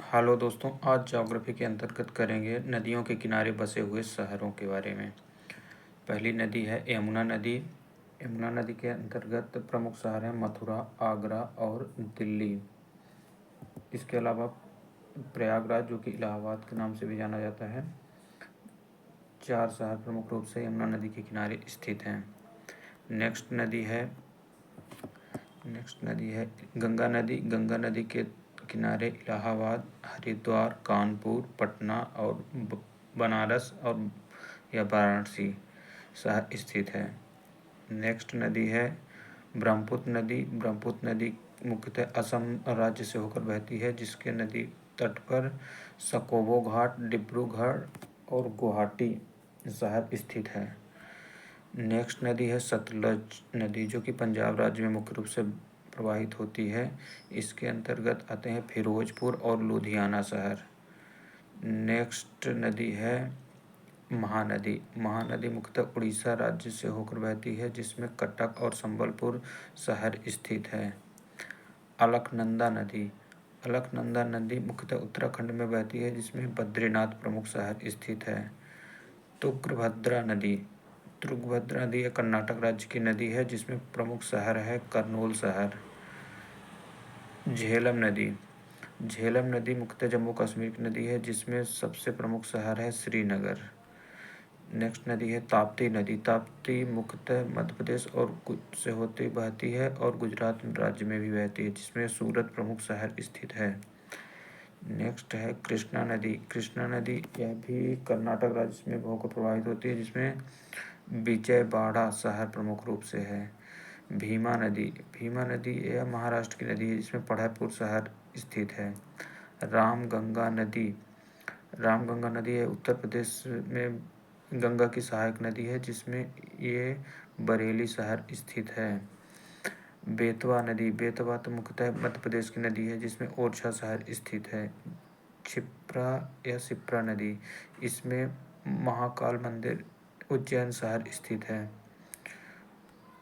Hello दोस्तों, आज geography के अंतर्गत करेंगे नदियों के किनारे बसे हुए शहरों के बारे में। पहली नदी है यमुना नदी। यमुना नदी के अंतर्गत प्रमुख शहर हैं मथुरा, आगरा और दिल्ली। इसके अलावा प्रयागराज, जो कि इलाहाबाद के नाम से भी जाना जाता है। 4 शहर प्रमुख रूप से यमुना नदी के किनारे स्थित हैं। नेक्स्ट नदी है गंगा नदी। गंगा नदी के किनारे इलाहाबाद, हरिद्वार, कानपुर, पटना और बनारस और या वाराणसी शहर स्थित है। नेक्स्ट नदी है ब्रह्मपुत्र नदी। ब्रह्मपुत्र नदी मुख्यतः असम राज्य से होकर बहती है, जिसके नदी तट पर सकोबो घाट, डिब्रूगढ़ और गुवाहाटी शहर स्थित है। नेक्स्ट नदी है सतलज नदी, जो कि पंजाब राज्य में मुख्य रूप से प्रवाहित होती है। इसके अंतर्गत आते हैं फिरोजपुर और लुधियाना शहर। नेक्स्ट नदी है महानदी। महानदी मुख्यतः उड़ीसा राज्य से होकर बहती है, जिसमें कटक और संबलपुर शहर स्थित है। अलकनंदा नदी। अलकनंदा नदी मुख्यतः उत्तराखंड में बहती है, जिसमें बद्रीनाथ प्रमुख शहर स्थित है। तुंगभद्रा नदी। तुंगभद्रा नदी एक कर्नाटक राज्य की नदी है, जिसमें प्रमुख शहर है करनूल शहर। झेलम नदी। झेलम नदी मुख्यतः जम्मू कश्मीर की नदी है, जिसमें सबसे प्रमुख शहर है श्रीनगर। नेक्स्ट नदी है ताप्ती नदी। ताप्ती मुख्यतः मध्य प्रदेश और से होती बहती है और गुजरात राज्य में भी बहती है, जिसमें सूरत प्रमुख शहर स्थित है। नेक्स्ट है कृष्णा नदी। कृष्णा नदी यह भी कर्नाटक राज्य में होकर प्रवाहित होती है, जिसमें विजयवाड़ा शहर प्रमुख रूप से है। भीमा नदी। भीमा नदी यह महाराष्ट्र की नदी है, जिसमें पढ़ाईपुर शहर स्थित है। रामगंगा नदी। रामगंगा नदी है उत्तर प्रदेश में गंगा की सहायक नदी है, जिसमें ये बरेली शहर स्थित है। बेतवा नदी। बेतवा तो मुख्यतः मध्य प्रदेश की नदी है, जिसमें ओरछा शहर स्थित है। क्षिप्रा या शिप्रा नदी, इसमें महाकाल मंदिर उज्जैन शहर स्थित है।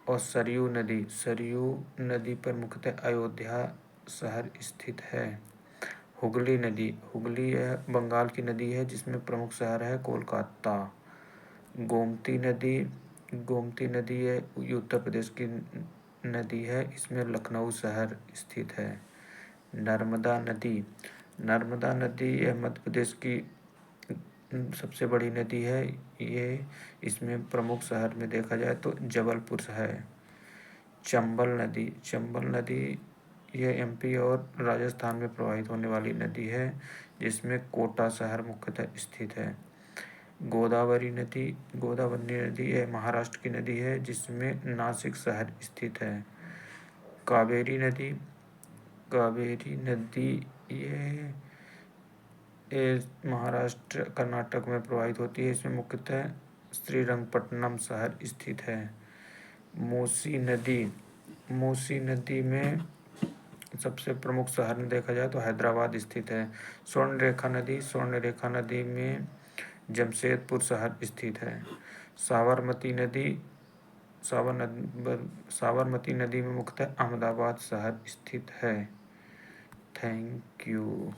और सरयू नदी। सरयू नदी पर मुख्यतः अयोध्या शहर स्थित है। हुगली नदी। हुगली यह बंगाल की नदी है, जिसमें प्रमुख शहर है कोलकाता। गोमती नदी। गोमती नदी है उत्तर प्रदेश की नदी है, इसमें लखनऊ शहर स्थित है। नर्मदा नदी। नर्मदा नदी यह मध्य प्रदेश की सबसे बड़ी नदी है। ये इसमें प्रमुख शहर में देखा जाए तो जबलपुर है। चंबल नदी। चंबल नदी यह एमपी और राजस्थान में प्रवाहित होने वाली नदी है, जिसमें कोटा शहर मुख्यतः स्थित है। गोदावरी नदी। गोदावरी नदी यह महाराष्ट्र की नदी है, जिसमें नासिक शहर स्थित है। कावेरी नदी। कावेरी नदी ये महाराष्ट्र कर्नाटक में प्रवाहित होती है, इसमें मुख्यतः श्रीरंगपट्टनम शहर स्थित है। मूसी नदी। मूसी नदी में सबसे प्रमुख शहर में देखा जाए तो हैदराबाद स्थित है। स्वर्ण रेखा नदी। स्वर्ण रेखा नदी में जमशेदपुर शहर स्थित है। साबरमती नदी। साबरमती नदी में मुख्यतः अहमदाबाद शहर स्थित है। Thank you.